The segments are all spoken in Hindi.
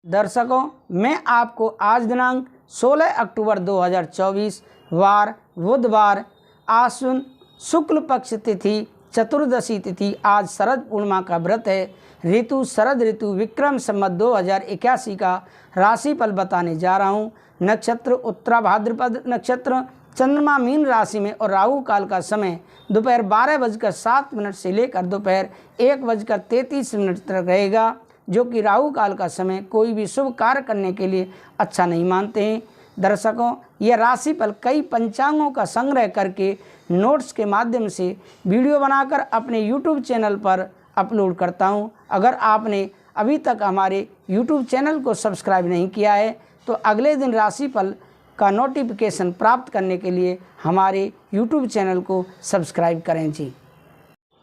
दर्शकों, मैं आपको आज दिनांक 16 अक्टूबर 2024 वार बुधवार आश्विन शुक्ल पक्ष तिथि चतुर्दशी तिथि, आज शरद पूर्णिमा का व्रत है। ऋतु शरद ऋतु विक्रम संवत 2081 का राशिफल बताने जा रहा हूँ। नक्षत्र उत्तरा भाद्रपद नक्षत्र, चंद्रमा मीन राशि में और राहु काल का समय दोपहर 12:07 से लेकर दोपहर 1:33 तक रहेगा, जो कि राहु काल का समय कोई भी शुभ कार्य करने के लिए अच्छा नहीं मानते हैं। दर्शकों, यह राशिफल कई पंचांगों का संग्रह करके नोट्स के माध्यम से वीडियो बनाकर अपने YouTube चैनल पर अपलोड करता हूं। अगर आपने अभी तक हमारे YouTube चैनल को सब्सक्राइब नहीं किया है तो अगले दिन राशिफल का नोटिफिकेशन प्राप्त करने के लिए हमारे YouTube चैनल को सब्सक्राइब करें जी।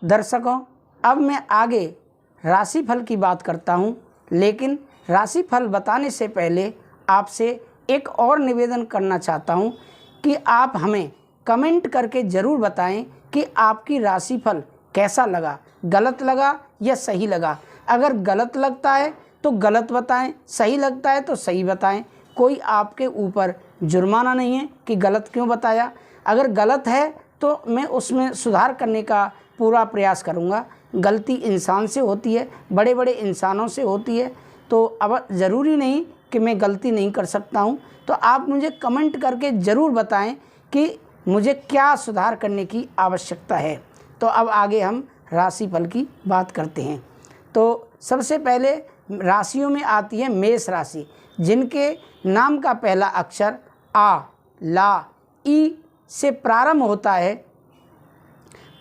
दर्शकों, अब मैं आगे राशिफल की बात करता हूं, लेकिन राशिफल बताने से पहले आपसे एक और निवेदन करना चाहता हूं कि आप हमें कमेंट करके ज़रूर बताएं कि आपकी राशिफल कैसा लगा, गलत लगा या सही लगा। अगर गलत लगता है तो गलत बताएं, सही लगता है तो सही बताएं। कोई आपके ऊपर जुर्माना नहीं है कि गलत क्यों बताया। अगर गलत है तो मैं उसमें सुधार करने का पूरा प्रयास करूँगा। गलती इंसान से होती है, बड़े बड़े इंसानों से होती है, तो अब ज़रूरी नहीं कि मैं गलती नहीं कर सकता हूँ। तो आप मुझे कमेंट करके ज़रूर बताएं कि मुझे क्या सुधार करने की आवश्यकता है। तो अब आगे हम राशिफल की बात करते हैं। तो सबसे पहले राशियों में आती है मेष राशि, जिनके नाम का पहला अक्षर आ, ला, ई से प्रारंभ होता है।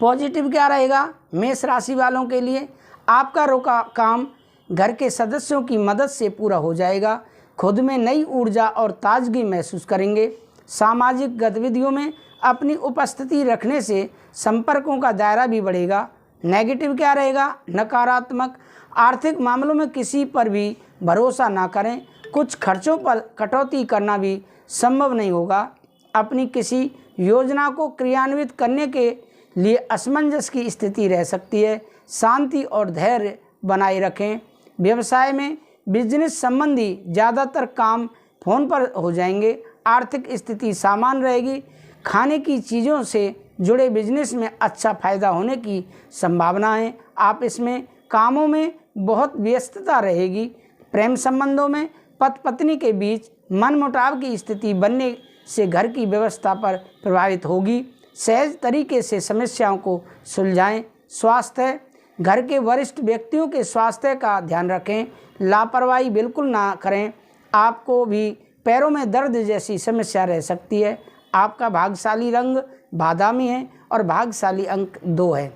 पॉजिटिव क्या रहेगा मेष राशि वालों के लिए? आपका रोका काम घर के सदस्यों की मदद से पूरा हो जाएगा। खुद में नई ऊर्जा और ताजगी महसूस करेंगे। सामाजिक गतिविधियों में अपनी उपस्थिति रखने से संपर्कों का दायरा भी बढ़ेगा। नेगेटिव क्या रहेगा? नकारात्मक। आर्थिक मामलों में किसी पर भी भरोसा ना करें। कुछ खर्चों पर कटौती करना भी संभव नहीं होगा। अपनी किसी योजना को क्रियान्वित करने के लिए असमंजस की स्थिति रह सकती है। शांति और धैर्य बनाए रखें। व्यवसाय में बिजनेस संबंधी ज़्यादातर काम फ़ोन पर हो जाएंगे। आर्थिक स्थिति सामान्य रहेगी। खाने की चीज़ों से जुड़े बिजनेस में अच्छा फायदा होने की संभावना है। आप इसमें कामों में बहुत व्यस्तता रहेगी। प्रेम संबंधों में पति पत्नी के बीच मनमुटाव की स्थिति बनने से घर की व्यवस्था पर प्रभावित होगी। सहज तरीके से समस्याओं को सुलझाएं। स्वास्थ्य, घर के वरिष्ठ व्यक्तियों के स्वास्थ्य का ध्यान रखें। लापरवाही बिल्कुल ना करें। आपको भी पैरों में दर्द जैसी समस्या रह सकती है। आपका भाग्यशाली रंग बादामी है और भाग्यशाली अंक 2 है।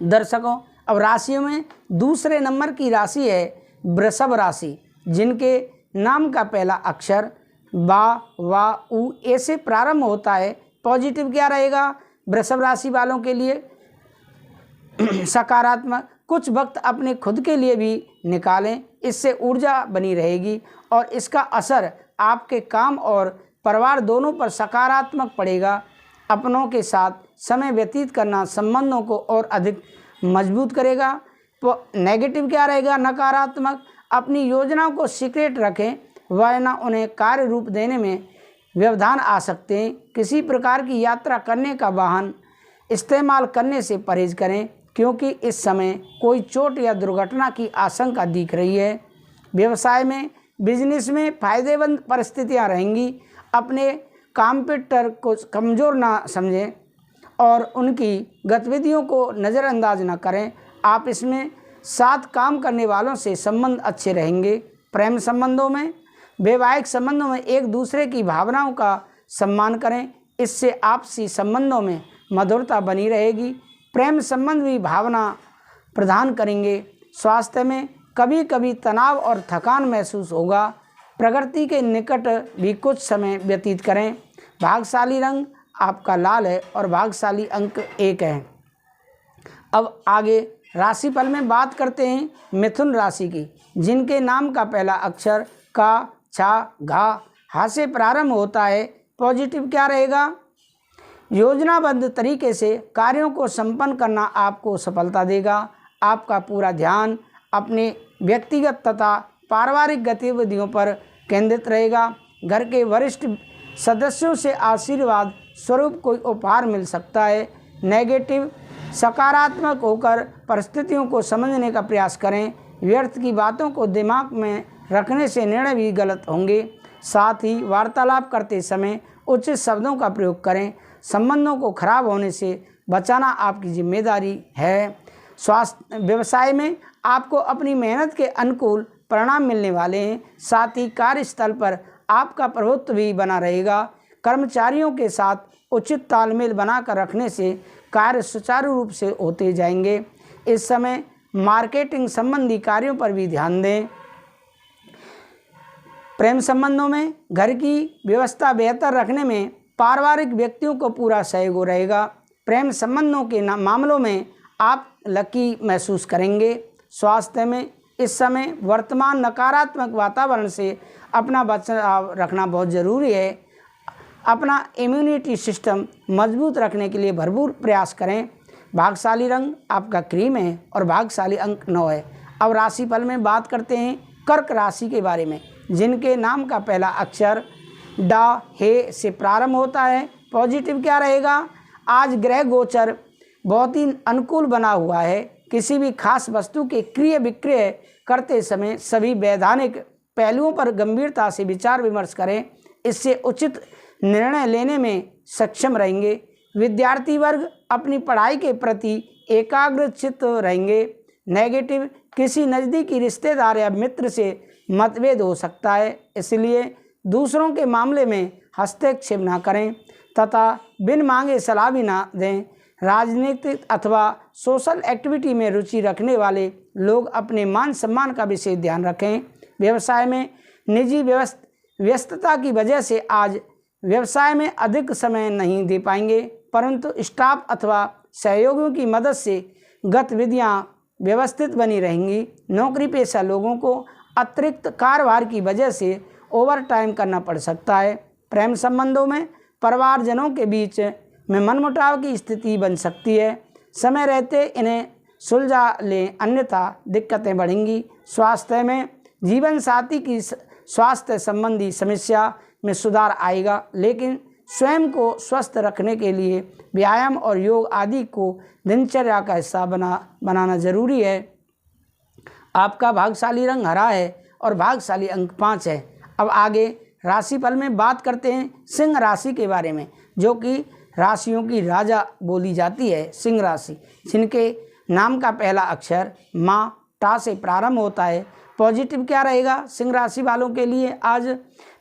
दर्शकों, अब राशियों में दूसरे नंबर की राशि है वृषभ राशि, जिनके नाम का पहला अक्षर बा, वा, उ, ए से प्रारंभ होता है। पॉजिटिव क्या रहेगा वृषभ राशि वालों के लिए? सकारात्मक। कुछ वक्त अपने खुद के लिए भी निकालें, इससे ऊर्जा बनी रहेगी और इसका असर आपके काम और परिवार दोनों पर सकारात्मक पड़ेगा। अपनों के साथ समय व्यतीत करना संबंधों को और अधिक मजबूत करेगा। नेगेटिव क्या रहेगा? नकारात्मक। अपनी योजनाओं को सीक्रेट रखें, वरना उन्हें कार्य रूप देने में व्यवधान आ सकते हैं। किसी प्रकार की यात्रा करने का वाहन इस्तेमाल करने से परहेज करें, क्योंकि इस समय कोई चोट या दुर्घटना की आशंका दिख रही है। व्यवसाय में बिजनेस में फायदेमंद परिस्थितियां रहेंगी। अपने कॉम्पिटिटर को कमज़ोर ना समझें और उनकी गतिविधियों को नज़रअंदाज न करें। आप इसमें साथ काम करने वालों से संबंध अच्छे रहेंगे। प्रेम संबंधों में, वैवाहिक संबंधों में एक दूसरे की भावनाओं का सम्मान करें, इससे आपसी संबंधों में मधुरता बनी रहेगी। प्रेम संबंध भी भावना प्रदान करेंगे। स्वास्थ्य में कभी कभी तनाव और थकान महसूस होगा। प्रकृति के निकट भी कुछ समय व्यतीत करें। भाग्यशाली रंग आपका लाल है और भाग्यशाली अंक 1 है। अब आगे राशिफल में बात करते हैं मिथुन राशि की, जिनके नाम का पहला अक्षर का, छा, घा, हा से प्रारंभ होता है। पॉजिटिव क्या रहेगा? योजनाबद्ध तरीके से कार्यों को संपन्न करना आपको सफलता देगा। आपका पूरा ध्यान अपने व्यक्तिगत तथा पारिवारिक गतिविधियों पर केंद्रित रहेगा। घर के वरिष्ठ सदस्यों से आशीर्वाद स्वरूप कोई उपहार मिल सकता है। नेगेटिव, सकारात्मक होकर परिस्थितियों को समझने का प्रयास करें। व्यर्थ की बातों को दिमाग में रखने से निर्णय भी गलत होंगे। साथ ही वार्तालाप करते समय उचित शब्दों का प्रयोग करें। संबंधों को खराब होने से बचाना आपकी जिम्मेदारी है। स्वास्थ्य, व्यवसाय में आपको अपनी मेहनत के अनुकूल परिणाम मिलने वाले हैं। साथ ही कार्यस्थल पर आपका प्रभुत्व भी बना रहेगा। कर्मचारियों के साथ उचित तालमेल बनाकर रखने से कार्य सुचारू रूप से होते जाएंगे। इस समय मार्केटिंग संबंधी कार्यों पर भी ध्यान दें। प्रेम संबंधों में घर की व्यवस्था बेहतर रखने में पारिवारिक व्यक्तियों को पूरा सहयोग रहेगा। प्रेम संबंधों के मामलों में आप लकी महसूस करेंगे। स्वास्थ्य में इस समय वर्तमान नकारात्मक वातावरण से अपना बचाव रखना बहुत ज़रूरी है। अपना इम्यूनिटी सिस्टम मजबूत रखने के लिए भरपूर प्रयास करें। भाग्यशाली रंग आपका क्रीम है और भाग्यशाली अंक 9 है। अब राशिफल में बात करते हैं कर्क राशि के बारे में, जिनके नाम का पहला अक्षर डा हे से प्रारंभ होता है। पॉजिटिव क्या रहेगा? आज ग्रह गोचर बहुत ही अनुकूल बना हुआ है। किसी भी खास वस्तु के क्रय विक्रय करते समय सभी वैधानिक पहलुओं पर गंभीरता से विचार विमर्श करें। इससे उचित निर्णय लेने में सक्षम रहेंगे। विद्यार्थी वर्ग अपनी पढ़ाई के प्रति एकाग्रचित्त रहेंगे। नेगेटिव, किसी नज़दीकी रिश्तेदार या मित्र से मतभेद हो सकता है, इसलिए दूसरों के मामले में हस्तक्षेप न करें तथा बिन मांगे सलाह भी ना दें। राजनीतिक अथवा सोशल एक्टिविटी में रुचि रखने वाले लोग अपने मान सम्मान का विशेष ध्यान रखें। व्यवसाय में निजी व्यस्तता की वजह से आज व्यवसाय में अधिक समय नहीं दे पाएंगे, परंतु स्टाफ अथवा सहयोगियों की मदद से गतिविधियां व्यवस्थित बनी रहेंगी। नौकरी पेशा लोगों को अतिरिक्त कार्यभार की वजह से ओवर टाइम करना पड़ सकता है। प्रेम संबंधों में परिवारजनों के बीच में मनमुटाव की स्थिति बन सकती है। समय रहते इन्हें सुलझा लें, अन्यथा दिक्कतें बढ़ेंगी। स्वास्थ्य में जीवन साथी की स्वास्थ्य संबंधी समस्या में सुधार आएगा, लेकिन स्वयं को स्वस्थ रखने के लिए व्यायाम और योग आदि को दिनचर्या का हिस्सा बनाना जरूरी है। आपका भाग्यशाली रंग हरा है और भाग्यशाली अंक 5 है। अब आगे राशिफल में बात करते हैं सिंह राशि के बारे में, जो कि राशियों की राजा बोली जाती है। सिंह राशि, जिनके नाम का पहला अक्षर माँ टा से प्रारंभ होता है। पॉजिटिव क्या रहेगा? सिंह राशि वालों के लिए आज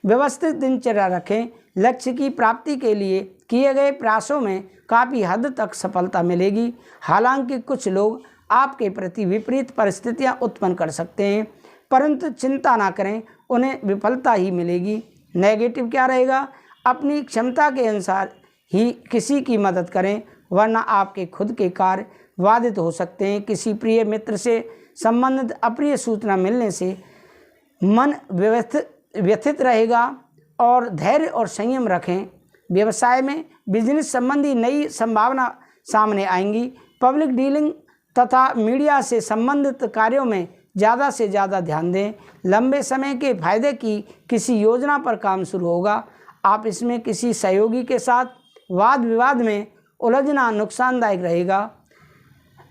व्यवस्थित दिनचर्या रखें। लक्ष्य की प्राप्ति के लिए किए गए प्रयासों में काफ़ी हद तक सफलता मिलेगी। हालांकि कुछ लोग आपके प्रति विपरीत परिस्थितियां उत्पन्न कर सकते हैं, परंतु चिंता ना करें, उन्हें विफलता ही मिलेगी। नेगेटिव क्या रहेगा? अपनी क्षमता के अनुसार ही किसी की मदद करें, वरना आपके खुद के कार्य बाधित हो सकते हैं। किसी प्रिय मित्र से संबंधित अप्रिय सूचना मिलने से मन व्यथित रहेगा और धैर्य और संयम रखें। व्यवसाय में बिजनेस संबंधी नई संभावना सामने आएंगी। पब्लिक डीलिंग तथा मीडिया से संबंधित कार्यों में ज़्यादा से ज़्यादा ध्यान दें। लंबे समय के फायदे की किसी योजना पर काम शुरू होगा। आप इसमें किसी सहयोगी के साथ वाद विवाद में उलझना नुकसानदायक रहेगा।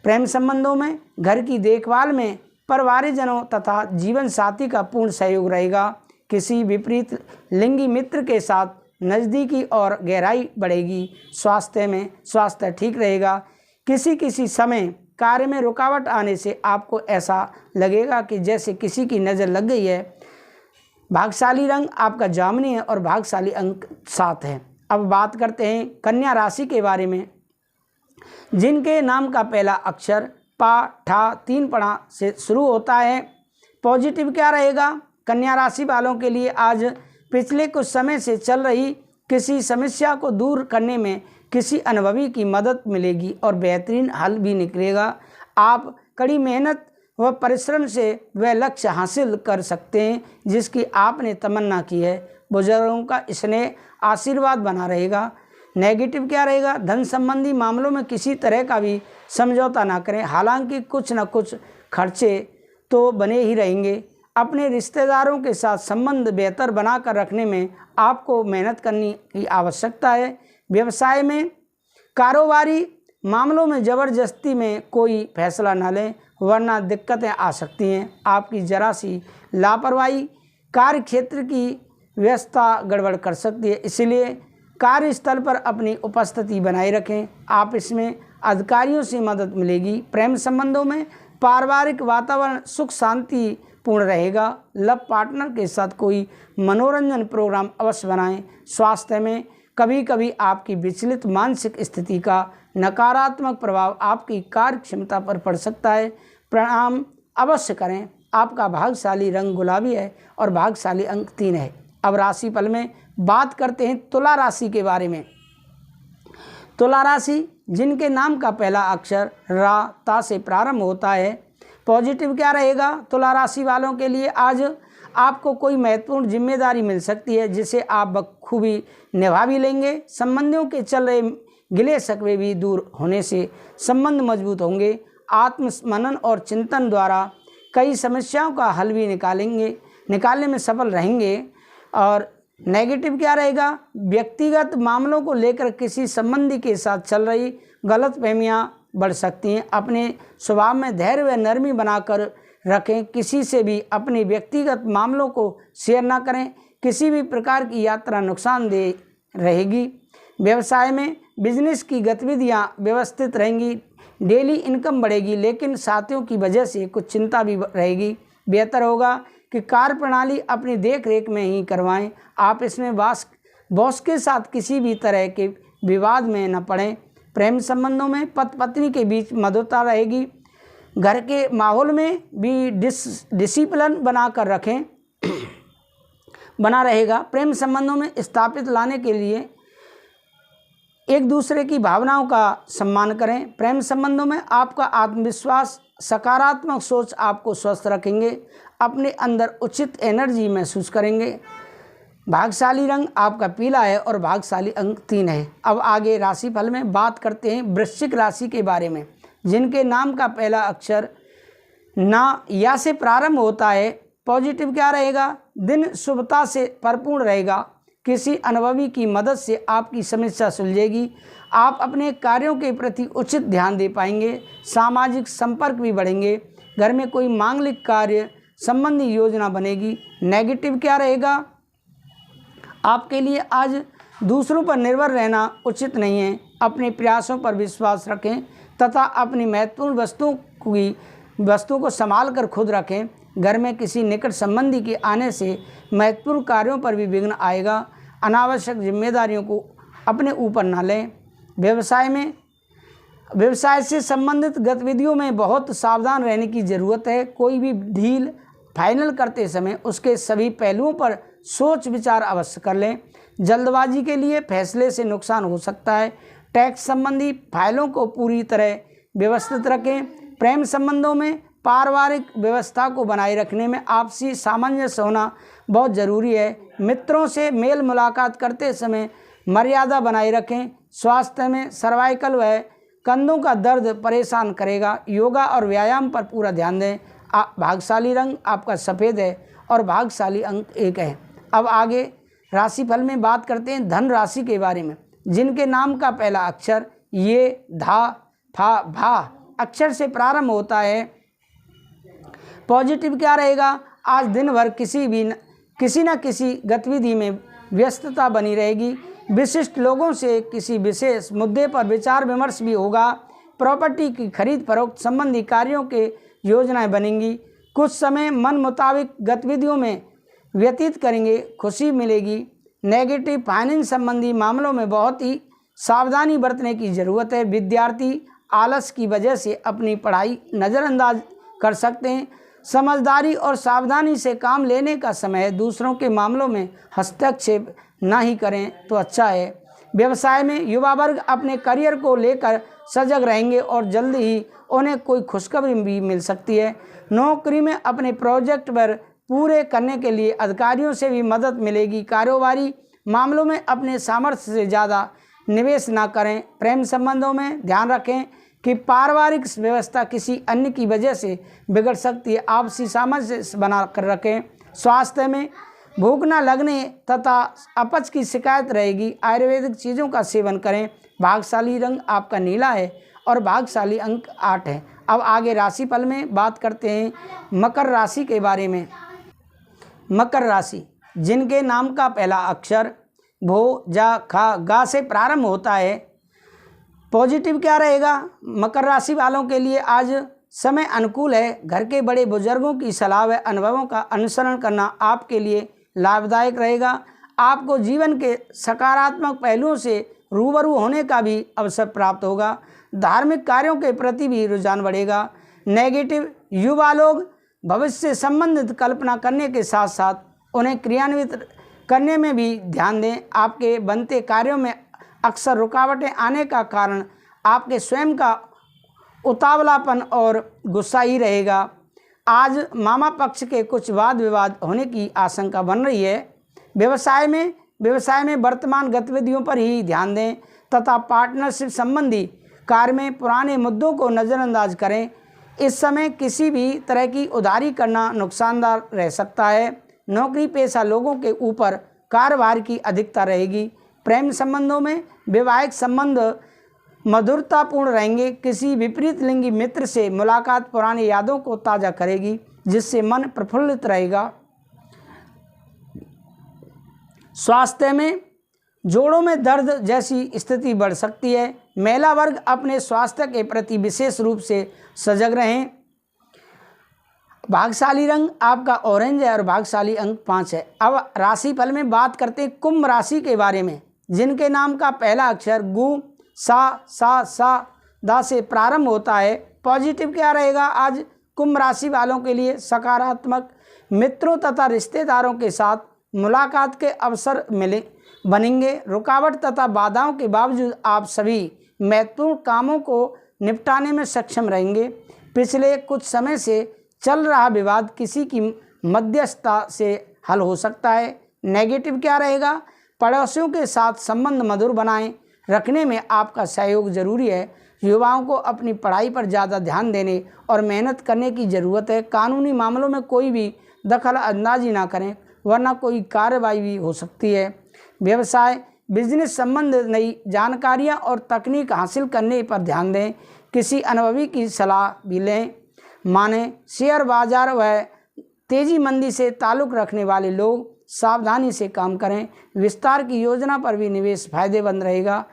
प्रेम संबंधों में घर की देखभाल में परिवारजनों तथा जीवन साथी का पूर्ण सहयोग रहेगा। किसी विपरीत लिंगी मित्र के साथ नज़दीकी और गहराई बढ़ेगी। स्वास्थ्य ठीक रहेगा। किसी समय कार्य में रुकावट आने से आपको ऐसा लगेगा कि जैसे किसी की नज़र लग गई है। भाग्यशाली रंग आपका जामुनी है और भाग्यशाली अंक 7 है। अब बात करते हैं कन्या राशि के बारे में, जिनके नाम का पहला अक्षर पा ठा 3 पढ़ा से शुरू होता है। पॉजिटिव क्या रहेगा? कन्या राशि वालों के लिए आज पिछले कुछ समय से चल रही किसी समस्या को दूर करने में किसी अनुभवी की मदद मिलेगी और बेहतरीन हल भी निकलेगा। आप कड़ी मेहनत व परिश्रम से वह लक्ष्य हासिल कर सकते हैं जिसकी आपने तमन्ना की है। बुजुर्गों का स्नेह आशीर्वाद बना रहेगा। नेगेटिव क्या रहेगा? धन संबंधी मामलों में किसी तरह का भी समझौता ना करें, हालांकि कुछ न कुछ खर्चे तो बने ही रहेंगे। अपने रिश्तेदारों के साथ संबंध बेहतर बनाकर रखने में आपको मेहनत करने की आवश्यकता है। व्यवसाय में कारोबारी मामलों में ज़बरदस्ती में कोई फैसला न लें, वरना दिक्कतें आ सकती हैं। आपकी जरा सी लापरवाही कार्य क्षेत्र की व्यवस्था गड़बड़ कर सकती है, इसलिए कार्यस्थल पर अपनी उपस्थिति बनाए रखें। आप इसमें अधिकारियों से मदद मिलेगी। प्रेम संबंधों में पारिवारिक वातावरण सुख शांति पूर्ण रहेगा। लव पार्टनर के साथ कोई मनोरंजन प्रोग्राम अवश्य बनाएं। स्वास्थ्य में कभी कभी आपकी विचलित मानसिक स्थिति का नकारात्मक प्रभाव आपकी कार्य क्षमता पर पड़ सकता है। प्राणायाम अवश्य करें। आपका भाग्यशाली रंग गुलाबी है और भाग्यशाली अंक 3 है। अब राशिफल में बात करते हैं तुला राशि के बारे में। तुला राशि जिनके नाम का पहला अक्षर रा ता से प्रारंभ होता है। पॉजिटिव क्या रहेगा तुला राशि वालों के लिए? आज आपको कोई महत्वपूर्ण जिम्मेदारी मिल सकती है जिसे आप बखूबी निभा भी लेंगे। संबंधियों के चल रहे गिले शकवे भी दूर होने से संबंध मजबूत होंगे। आत्ममनन और चिंतन द्वारा कई समस्याओं का हल भी निकालने में सफल रहेंगे। और नेगेटिव क्या रहेगा? व्यक्तिगत मामलों को लेकर किसी संबंधी के साथ चल रही गलतफहमियां बढ़ सकती हैं। अपने स्वभाव में धैर्य व नरमी बनाकर रखें। किसी से भी अपने व्यक्तिगत मामलों को शेयर ना करें। किसी भी प्रकार की यात्रा नुकसानदेह रहेगी। व्यवसाय में बिजनेस की गतिविधियां व्यवस्थित रहेंगी। डेली इनकम बढ़ेगी, लेकिन साथियों की वजह से कुछ चिंता भी रहेगी। बेहतर होगा कि कार्य प्रणाली अपनी देख रेख में ही करवाएं। आप इसमें बॉस के साथ किसी भी तरह के विवाद में न पड़ें। प्रेम संबंधों में पति पत्नी के बीच मधुरता रहेगी। घर के माहौल में भी डिसिप्लिन बनाकर रखें बना रहेगा। प्रेम संबंधों में स्थापित लाने के लिए एक दूसरे की भावनाओं का सम्मान करें। प्रेम संबंधों में आपका आत्मविश्वास सकारात्मक सोच आपको स्वस्थ रखेंगे। अपने अंदर उचित एनर्जी महसूस करेंगे। भाग्यशाली रंग आपका पीला है और भाग्यशाली अंक 3 है। अब आगे राशिफल में बात करते हैं वृश्चिक राशि के बारे में, जिनके नाम का पहला अक्षर ना या से प्रारंभ होता है। पॉजिटिव क्या रहेगा? दिन शुभता से भरपूर रहेगा। किसी अनुभवी की मदद से आपकी समस्या सुलझेगी। आप अपने कार्यों के प्रति उचित ध्यान दे पाएंगे। सामाजिक संपर्क भी बढ़ेंगे। घर में कोई मांगलिक कार्य संबंधी योजना बनेगी। नेगेटिव क्या रहेगा? आपके लिए आज दूसरों पर निर्भर रहना उचित नहीं है। अपने प्रयासों पर विश्वास रखें तथा अपनी महत्वपूर्ण वस्तुओं को संभाल कर खुद रखें। घर में किसी निकट संबंधी के आने से महत्वपूर्ण कार्यों पर भी विघ्न आएगा। अनावश्यक जिम्मेदारियों को अपने ऊपर न लें। व्यवसाय से संबंधित गतिविधियों में बहुत सावधान रहने की ज़रूरत है। कोई भी डील फाइनल करते समय उसके सभी पहलुओं पर सोच विचार अवश्य कर लें। जल्दबाजी के लिए फैसले से नुकसान हो सकता है। टैक्स संबंधी फाइलों को पूरी तरह व्यवस्थित रखें। प्रेम संबंधों में पारिवारिक व्यवस्था को बनाए रखने में आपसी सामंजस्य होना बहुत ज़रूरी है। मित्रों से मेल मुलाकात करते समय मर्यादा बनाए रखें। स्वास्थ्य में सर्वाइकल व कंधों का दर्द परेशान करेगा। योगा और व्यायाम पर पूरा ध्यान दें। भाग्यशाली रंग आपका सफ़ेद है और भाग्यशाली अंक 1 है। अब आगे राशिफल में बात करते हैं धन राशि के बारे में, जिनके नाम का पहला अक्षर ये धा था भा अक्षर से प्रारंभ होता है। पॉजिटिव क्या रहेगा? आज दिन भर किसी न किसी गतिविधि में व्यस्तता बनी रहेगी। विशिष्ट लोगों से किसी विशेष मुद्दे पर विचार विमर्श भी होगा। प्रॉपर्टी की खरीद फरोख्त संबंधी कार्यों के योजनाएं बनेंगी। कुछ समय मन मुताबिक गतिविधियों में व्यतीत करेंगे, खुशी मिलेगी। नेगेटिव फाइनेंस संबंधी मामलों में बहुत ही सावधानी बरतने की ज़रूरत है। विद्यार्थी आलस की वजह से अपनी पढ़ाई नज़रअंदाज कर सकते हैं। समझदारी और सावधानी से काम लेने का समय है। दूसरों के मामलों में हस्तक्षेप ना ही करें तो अच्छा है। व्यवसाय में युवा वर्ग अपने करियर को लेकर सजग रहेंगे और जल्द ही उन्हें कोई खुशखबरी भी मिल सकती है। नौकरी में अपने प्रोजेक्ट पर पूरे करने के लिए अधिकारियों से भी मदद मिलेगी। कारोबारी मामलों में अपने सामर्थ्य से ज़्यादा निवेश ना करें। प्रेम संबंधों में ध्यान रखें कि पारिवारिक व्यवस्था किसी अन्य की वजह से बिगड़ सकती है। आपसी सामंजस्य बना कर रखें। स्वास्थ्य में भूख न लगने तथा अपच की शिकायत रहेगी। आयुर्वेदिक चीज़ों का सेवन करें। भाग्यशाली रंग आपका नीला है और भाग्यशाली अंक 8 है। अब आगे राशिफल में बात करते हैं मकर राशि के बारे में। मकर राशि जिनके नाम का पहला अक्षर भो, जा, खा, गा से प्रारंभ होता है। पॉजिटिव क्या रहेगा? मकर राशि वालों के लिए आज समय अनुकूल है। घर के बड़े बुजुर्गों की सलाह व अनुभवों का अनुसरण करना आपके लिए लाभदायक रहेगा। आपको जीवन के सकारात्मक पहलुओं से रूबरू होने का भी अवसर प्राप्त होगा। धार्मिक कार्यों के प्रति भी रुझान बढ़ेगा। नेगेटिव युवा लोग भविष्य से संबंधित कल्पना करने के साथ साथ उन्हें क्रियान्वित करने में भी ध्यान दें। आपके बनते कार्यों में अक्सर रुकावटें आने का कारण आपके स्वयं का उतावलापन और गुस्सा ही रहेगा। आज मामा पक्ष के कुछ वाद विवाद होने की आशंका बन रही है। व्यवसाय में वर्तमान गतिविधियों पर ही ध्यान दें तथा पार्टनरशिप संबंधी कार्य में पुराने मुद्दों को नज़रअंदाज करें। इस समय किसी भी तरह की उधारी करना नुकसानदार रह सकता है। नौकरी पेशा लोगों के ऊपर कार्यभार की अधिकता रहेगी। प्रेम संबंधों में वैवाहिक संबंध मधुरतापूर्ण रहेंगे। किसी विपरीत लिंगी मित्र से मुलाकात पुरानी यादों को ताज़ा करेगी, जिससे मन प्रफुल्लित रहेगा। स्वास्थ्य में जोड़ों में दर्द जैसी स्थिति बढ़ सकती है। महिला वर्ग अपने स्वास्थ्य के प्रति विशेष रूप से सजग रहें। भाग्यशाली रंग आपका ऑरेंज है और भाग्यशाली अंक 5 है। अब राशिफल में बात करते हैं कुंभ राशि के बारे में, जिनके नाम का पहला अक्षर गु, सा, दा से प्रारंभ होता है। पॉजिटिव क्या रहेगा? आज कुंभ राशि वालों के लिए सकारात्मक मित्रों तथा रिश्तेदारों के साथ मुलाकात के अवसर बनेंगे। रुकावट तथा बाधाओं के बावजूद आप सभी महत्वपूर्ण कामों को निपटाने में सक्षम रहेंगे। पिछले कुछ समय से चल रहा विवाद किसी की मध्यस्थता से हल हो सकता है। नेगेटिव क्या रहेगा? पड़ोसियों के साथ संबंध मधुर बनाएं रखने में आपका सहयोग जरूरी है। युवाओं को अपनी पढ़ाई पर ज़्यादा ध्यान देने और मेहनत करने की ज़रूरत है। कानूनी मामलों में कोई भी दखल अंदाजी ना करें, वरना कोई कार्रवाई भी हो सकती है। व्यवसाय बिजनेस संबंध नई जानकारियां और तकनीक हासिल करने पर ध्यान दें। किसी अनुभवी की सलाह भी लें। माने शेयर बाजार व तेजी मंदी से ताल्लुक़ रखने वाले लोग सावधानी से काम करें। विस्तार की योजना पर भी निवेश फायदेमंद रहेगा।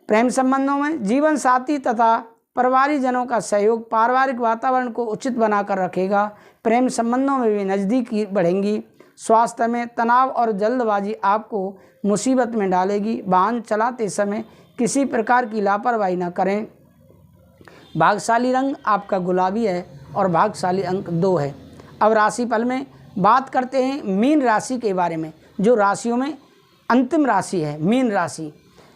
प्रेम संबंधों में जीवन साथी तथा परिवारजनों का सहयोग पारिवारिक वातावरण को उचित बनाकर रखेगा। प्रेम संबंधों में भी नज़दीकी बढ़ेंगी। स्वास्थ्य में तनाव और जल्दबाजी आपको मुसीबत में डालेगी। वाहन चलाते समय किसी प्रकार की लापरवाही न करें। भाग्यशाली रंग आपका गुलाबी है और भाग्यशाली अंक 2 है। अब राशिफल में बात करते हैं मीन राशि के बारे में, जो राशियों में अंतिम राशि है। मीन राशि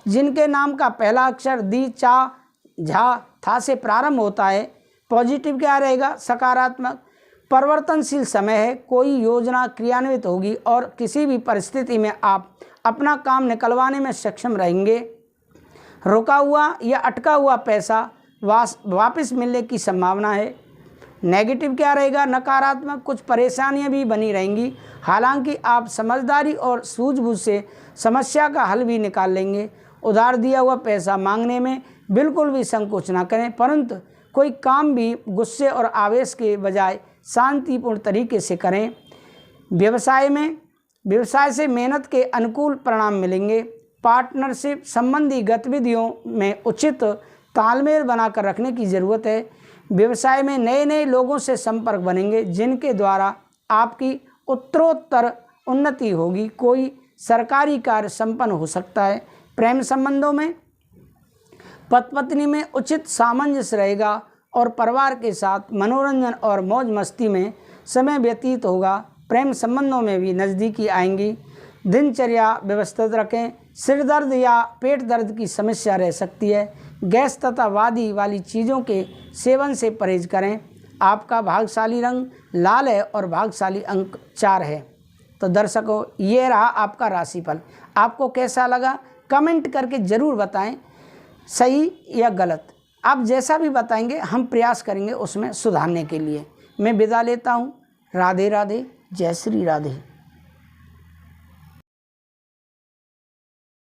जिनके नाम का पहला अक्षर दी, चा, झा, था से प्रारंभ होता है। पॉजिटिव क्या रहेगा? सकारात्मक परिवर्तनशील समय है। कोई योजना क्रियान्वित होगी और किसी भी परिस्थिति में आप अपना काम निकलवाने में सक्षम रहेंगे। रुका हुआ या अटका हुआ पैसा वापस मिलने की संभावना है। नेगेटिव क्या रहेगा? नकारात्मक कुछ परेशानियां भी बनी रहेंगी। हालांकि आप समझदारी और सूझबूझ से समस्या का हल भी निकाल लेंगे। उधार दिया हुआ पैसा मांगने में बिल्कुल भी संकोच ना करें, परंतु कोई काम भी गुस्से और आवेश के बजाय शांतिपूर्ण तरीके से करें। व्यवसाय से मेहनत के अनुकूल परिणाम मिलेंगे। पार्टनरशिप संबंधी गतिविधियों में उचित तालमेल बनाकर रखने की ज़रूरत है। व्यवसाय में नए नए लोगों से संपर्क बनेंगे, जिनके द्वारा आपकी उत्तरोत्तर उन्नति होगी। कोई सरकारी कार्य संपन्न हो सकता है। प्रेम संबंधों में पति पत्नी में उचित सामंजस्य रहेगा और परिवार के साथ मनोरंजन और मौज मस्ती में समय व्यतीत होगा। प्रेम संबंधों में भी नज़दीकी आएंगी। दिनचर्या व्यवस्थित रखें। सिर दर्द या पेट दर्द की समस्या रह सकती है। गैस तथा वादी वाली चीज़ों के सेवन से परहेज करें। आपका भाग्यशाली रंग लाल है और भाग्यशाली अंक 4 है। तो दर्शकों, ये रहा आपका राशिफल। आपको कैसा लगा कमेंट करके ज़रूर बताएं, सही या गलत। आप जैसा भी बताएंगे हम प्रयास करेंगे उसमें सुधारने के लिए। मैं विदा लेता हूँ। राधे राधे, जय श्री राधे।